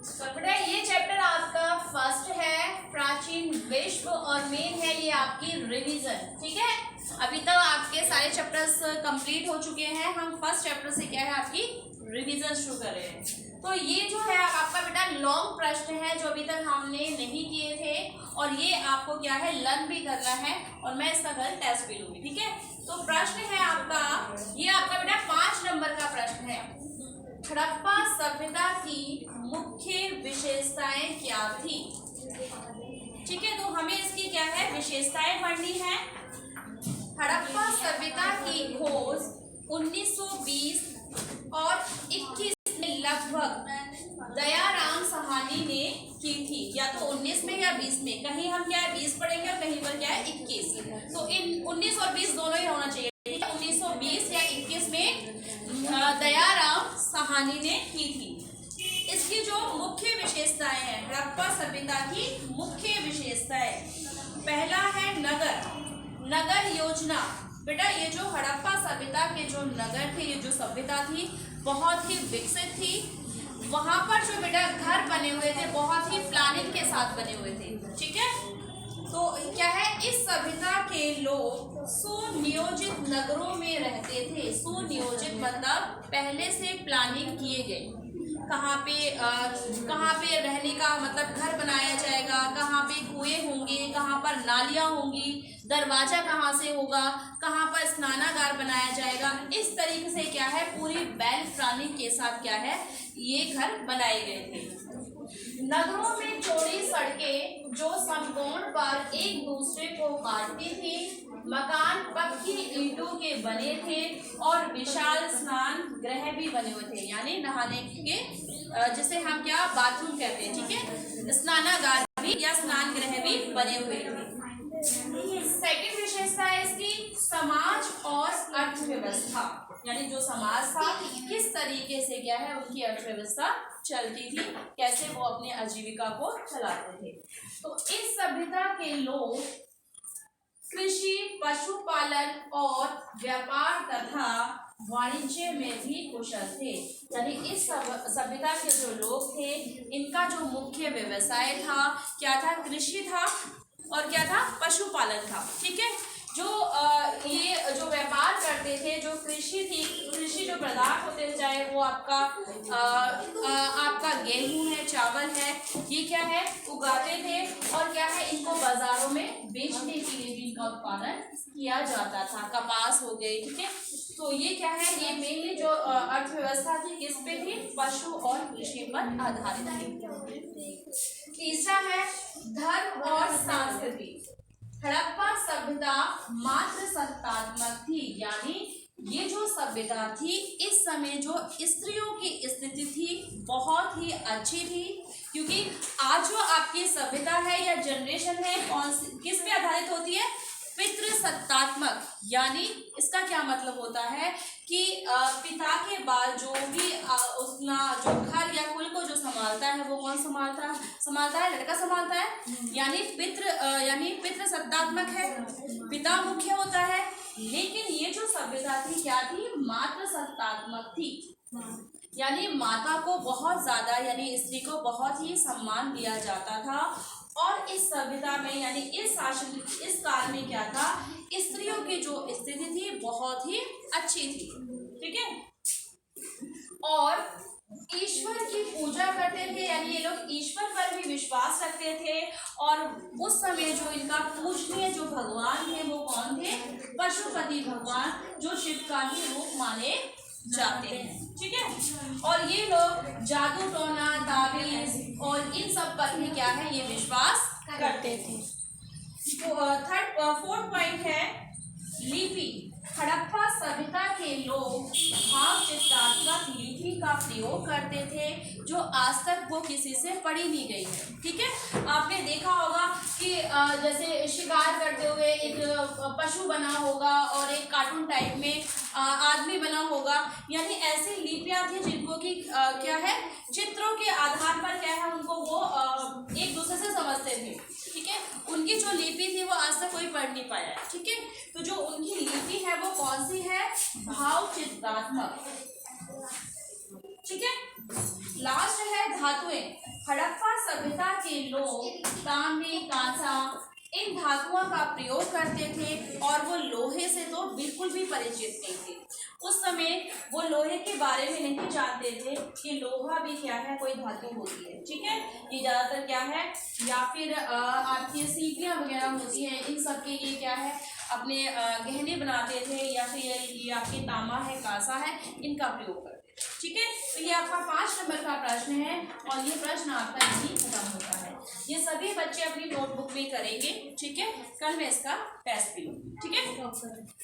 तो बेटा ये चैप्टर आपका फर्स्ट है, प्राचीन विश्व, और मेन है ये आपकी रिवीजन। ठीक है, अभी तक आपके सारे चैप्टर्स कंप्लीट हो चुके हैं। हम फर्स्ट चैप्टर से क्या है आपकी रिवीजन शुरू कर रहे हैं। तो ये जो है आपका बेटा लॉन्ग प्रश्न है जो अभी तक हमने नहीं किए थे, और ये आपको क्या है लर्न भी करना है, और मैं इसका कल टेस्ट भी लूंगी। ठीक है, तो प्रश्न है आपका, ये आपका बेटा 5 नंबर का प्रश्न है। हड़प्पा सभ्यता की मुख्य विशेषताएं क्या थी? ठीक है, तो हमें इसकी क्या है विशेषताएं पढ़नी है। हड़प्पा सभ्यता की खोज 1920 और 21 में लगभग दयाराम साहनी ने की थी, या तो 19 में या 20 में। कहीं हम क्या है 20 पढ़ेंगे और कहीं पर क्या है 21। तो इन 19 और 20 दोनों ही होना चाहिए। 1920 या 21 में दयाराम साहनी ने की थी। इसकी जो मुख्य विशेषताएं हैं, हड़प्पा सभ्यता की मुख्य विशेषताएं, पहला है नगर योजना। बेटा ये जो हड़प्पा सभ्यता के जो नगर थे, ये जो सभ्यता थी बहुत ही विकसित थी। वहां पर जो बेटा घर बने हुए थे बहुत ही प्लानिंग के साथ बने हुए थे। ठीक है, तो क्या है इस सभ्यता के लोग सुनियोजित नगरों में रहते थे। सुनियोजित मतलब पहले से प्लानिंग किए गए, कहाँ पे रहने का मतलब घर बनाया जाएगा, कहाँ पे कुएं होंगे, कहाँ पर नालियाँ होंगी, दरवाजा कहाँ से होगा, कहाँ पर स्नानागार बनाया जाएगा। इस तरीके से क्या है पूरी वेल प्लानिंग के साथ क्या है ये घर बनाए गए थे। नगरों में चौड़ी सड़कें जो समकोण पर एक दूसरे को काटती थी, मकान पक्की ईंटों के बने थे, और विशाल स्नान गृह भी बने हुए थे, यानी नहाने के जिसे हम क्या बाथरूम कहते हैं। ठीक है, स्नानागार भी या स्नान गृह भी बने हुए थे। सेकंड विशेषता है इसकी समाज और अर्थव्यवस्था, यानी जो समाज था किस तरीके से क्या है उनकी अर्थव्यवस्था चलती थी, कैसे वो अपनी आजीविका को चलाते थे। तो इस सभ्यता के लोग कृषि, पशुपालन और व्यापार तथा वाणिज्य में भी कुशल थे। यानी इस सभ्यता के जो लोग थे इनका जो मुख्य व्यवसाय था क्या था, कृषि था, और क्या था पशुपालन था। ठीक है, जो ये जो व्यापार करते थे, जो कृषि थी, कृषि जो पदार्थ होते थे, चाहे वो आपका गेहूं है, चावल है, ये क्या है उगाते थे, और क्या है इनको बाजारों में बेचने के लिए भी इनका उत्पादन किया जाता था। कपास हो गई। ठीक है, तो ये क्या है ये मेनली जो अर्थव्यवस्था थी किस पे थी, पशु और कृषि पर आधारित थी। तीसरा है धर्म और संस्कृति। हड़प्पा सभ्यता मात्र सत्तात्मक थी, यानी ये जो सभ्यता थी इस समय जो स्त्रियों की स्थिति थी बहुत ही अच्छी थी, क्योंकि आज जो आपकी सभ्यता है या जनरेशन है किस पे आधारित होती है, पितृसत्तात्मक। यानी इसका क्या मतलब होता है कि पिता के बाद जो भी उसना जो घर या कुल को जो संभालता है वो कौन संभालता है, लड़का संभालता है, यानी पितृसत्तात्मक है, पिता मुख्य होता है। लेकिन ये जो सभ्यता थी क्या थी, मात्र सत्तात्मक थी, यानी माता को बहुत ज्यादा यानी स्त्री को बहुत ही सम्मान दिया जाता था। और इस सभ्यता में यानी इस काल में क्या था, स्त्रियों की जो स्थिति थी बहुत ही अच्छी थी। ठीक है, और ईश्वर की पूजा करते थे, यानी ये लोग ईश्वर पर भी विश्वास रखते थे। और उस समय जो इनका पूजनीय जो भगवान थे वो कौन थे, पशुपति भगवान, जो शिव का ही रूप माने जाते हैं। ठीक है, और ये लोग जादू टोना ताबीज और इन सब पर भी क्या है ये विश्वास करते थे। फोर्थ पॉइंट है लिपि। हड़प्पा सभ्यता के लोग भाव चित्रात्मक लिपि का प्रयोग करते थे जो आज तक वो किसी से पढ़ी नहीं गई है। ठीक है, आपने देखा होगा कि जैसे शिकार करते हुए एक पशु बना होगा और एक कार्टून टाइप में आदमी बना होगा, यानी ऐसी लिपियां थी जिनको कि क्या है चित्रों के आधार पर क्या है उनको वो एक दूसरे से समझते थे। ठीक है, उनकी जो लिपि थी वो आज तक कोई पढ़ नहीं पाया है। ठीक है, तो जो उनकी लिपि है वो कौन सी है, भाव चित्रात्मक। ठीक है। लास्ट है धातुएं। हड़प्पा सभ्यता के लोग तांबे, कांसा इन धातुओं का प्रयोग करते थे और वो लोहे से तो बिल्कुल भी परिचित नहीं थे। उस समय वो लोहे के बारे में नहीं जानते थे कि लोहा भी क्या है, कोई धातु होती है। ठीक है, ये ज्यादातर क्या है, या फिर आपकी सीपियां वगैरह होती हैं, इन सब के ये क्या है, अपने गहने बनाते थे, या फिर ये आपके तांबा है, कांसा है, इनका प्रयोग करते थे। ठीक है, तो ये आपका 5 नंबर का प्रश्न है और ये प्रश्न आपका यही खत्म होता है। ये सभी बच्चे अपनी नोटबुक में करेंगे। ठीक है, कल मैं इसका टेस्ट भी लूँगी। ठीक है।